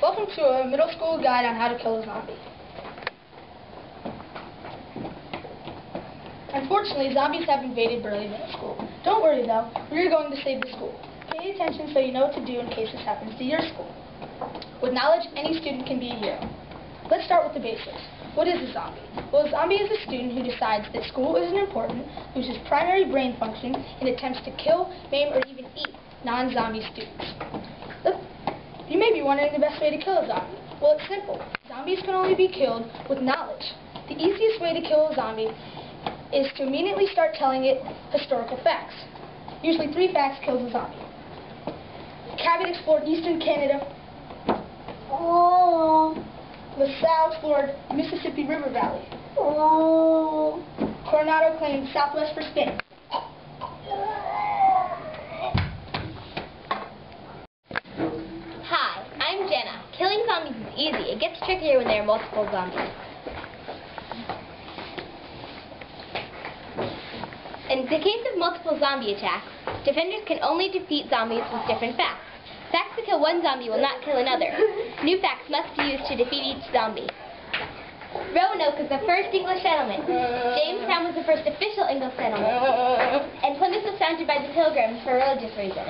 Welcome to a middle school guide on how to kill a zombie. Unfortunately, zombies have invaded Burley Middle School. Don't worry though, we're going to save the school. Pay attention so you know what to do in case this happens to your school. With knowledge, any student can be a hero. Let's start with the basics. What is a zombie? Well, a zombie is a student who decides that school isn't important, loses primary brain function, and attempts to kill, maim, or even eat non-zombie students. You may be wondering the best way to kill a zombie. Well, it's simple. Zombies can only be killed with knowledge. The easiest way to kill a zombie is to immediately start telling it historical facts. Usually 3 facts kills a zombie. Cabot explored eastern Canada. LaSalle explored Mississippi River Valley. Coronado claimed Southwest for Spain. Hi, I'm Jenna. Killing zombies is easy. It gets trickier when there are multiple zombies. In the case of multiple zombie attacks, defenders can only defeat zombies with different facts. Facts that kill one zombie will not kill another. New facts must be used to defeat each zombie. Roanoke is the first English settlement. Jamestown was the first official English settlement. And Plymouth was founded by the Pilgrims for religious reasons.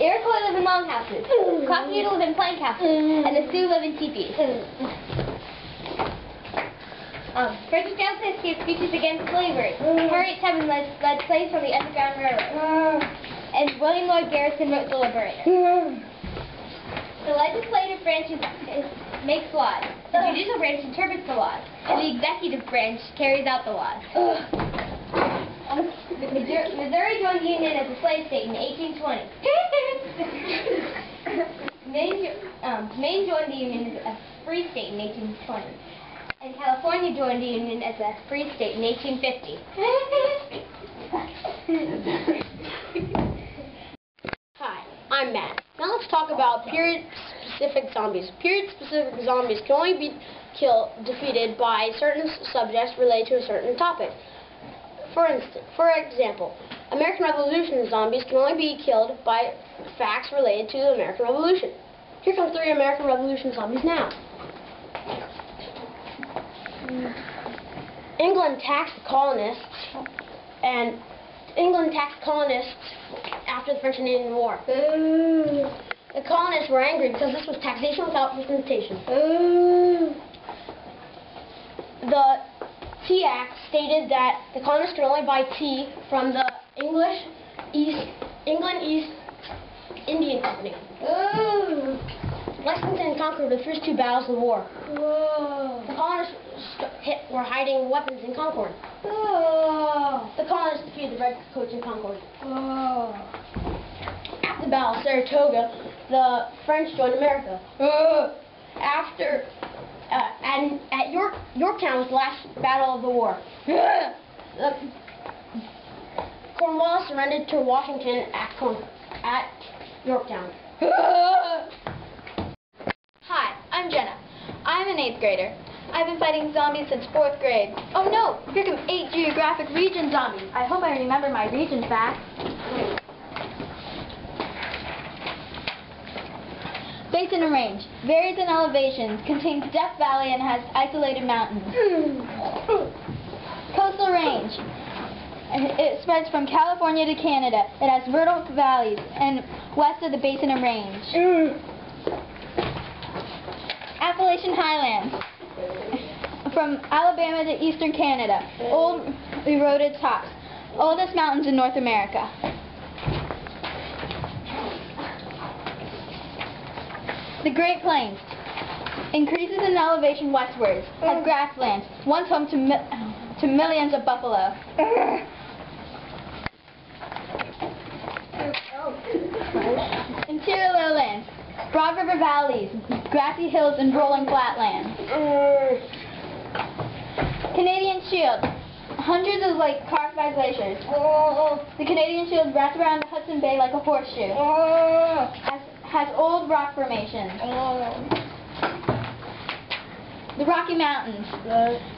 Iroquois live in longhouses. Cockneedle live in plank houses. And the Sioux live in teepees. Frederick Douglass gave speeches against slavery. Harriet Tubman led slaves from the Underground Railroad. And William Lloyd Garrison wrote The Liberator. The legislative branch makes laws. The judicial branch interprets the laws. And the executive branch carries out the laws. Missouri joined the Union as a slave state in 1820. Maine joined the Union as a free state in 1820. And California joined the Union as a free state in 1850. Hi, I'm Matt. Now let's talk about period-specific zombies. Period-specific zombies can only be defeated by certain subjects related to a certain topic. For example, American Revolution zombies can only be killed by facts related to the American Revolution. Here come 3 American Revolution zombies now. England taxed the colonists, after the French and Indian War. The colonists were angry because this was taxation without representation. The Tea Act stated that the colonists could only buy tea from the England East Indian Company. Lexington and Concord were the first 2 battles of the war. The colonists were hiding weapons in Concord. The colonists defeated the redcoats in Concord. After the Battle of Saratoga, the French joined America. At Yorktown was the last battle of the war. Cornwallis surrendered to Washington at Yorktown. Hi, I'm Jenna. I'm an 8th grader. I've been fighting zombies since 4th grade. Oh no! Here come 8 geographic region zombies. I hope I remember my region facts. Basin and range. Varies in elevations, contains Death Valley and has isolated mountains. Coastal range. It spreads from California to Canada. It has fertile valleys and west of the Basin and range. Appalachian Highlands. From Alabama to eastern Canada. Old eroded tops. Oldest mountains in North America. The Great Plains. Increases in elevation westwards. Has grasslands. Once home to millions of buffalo. Interior lowlands. Broad river valleys. Grassy hills and rolling flatlands. Canadian Shield. Hundreds of lakes carved by glaciers. The Canadian Shield wraps around the Hudson Bay like a horseshoe. Has old rock formations. The Rocky Mountains.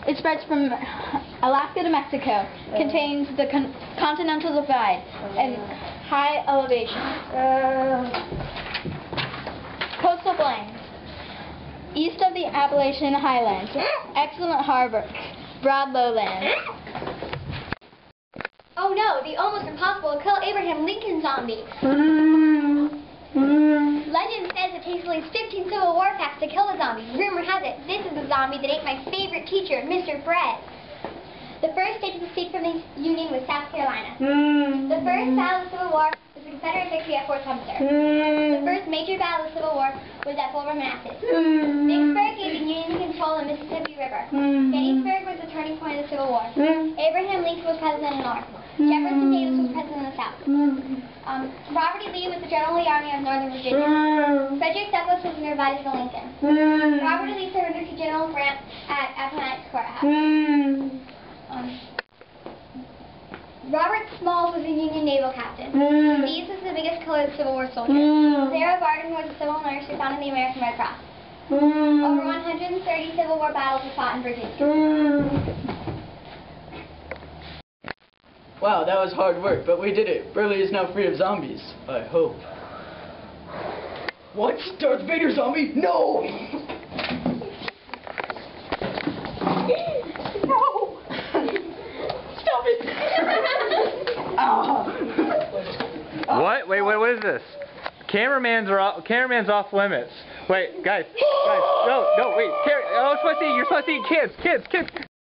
It spreads from Alaska to Mexico. Contains the Continental Divide and High elevation. Coastal plains. East of the Appalachian Highlands. Excellent harbor. Broad lowlands. Oh no, the almost impossible kill Abraham Lincoln zombie. Legend says it takes at least 15 Civil War packs to kill the zombie. Rumor has it, this is the zombie that ate my favorite teacher, Mr. Bread. The first state to secede from the Union was South Carolina. The first battle of the Civil War was the Confederate victory at Fort Sumter. The first major battle of the Civil War was at Fort Manassas. Vicksburg gave the Union control of the Mississippi River. Gettysburg was the turning point of the Civil War. Abraham Lincoln was president in the North. Jefferson Davis was president in the South. Robert E. Lee was the General of the Army of Northern Virginia. Frederick Douglass was an advisor to Lincoln. Robert E. Lee surrendered to General Grant at Appomattox Courthouse. Robert Smalls was a Union naval captain. Deeds was the biggest killer of the Civil War soldiers. Sarah Barton was a civil nurse who founded the American Red Cross. Over 130 Civil War battles were fought in Virginia. Wow, that was hard work, but we did it. Burley is now free of zombies. I hope. What? Darth Vader zombie? No! No! Stop it! What? Wait, what is this? Cameraman's off limits. Wait, guys, no, wait, you're supposed to eat kids.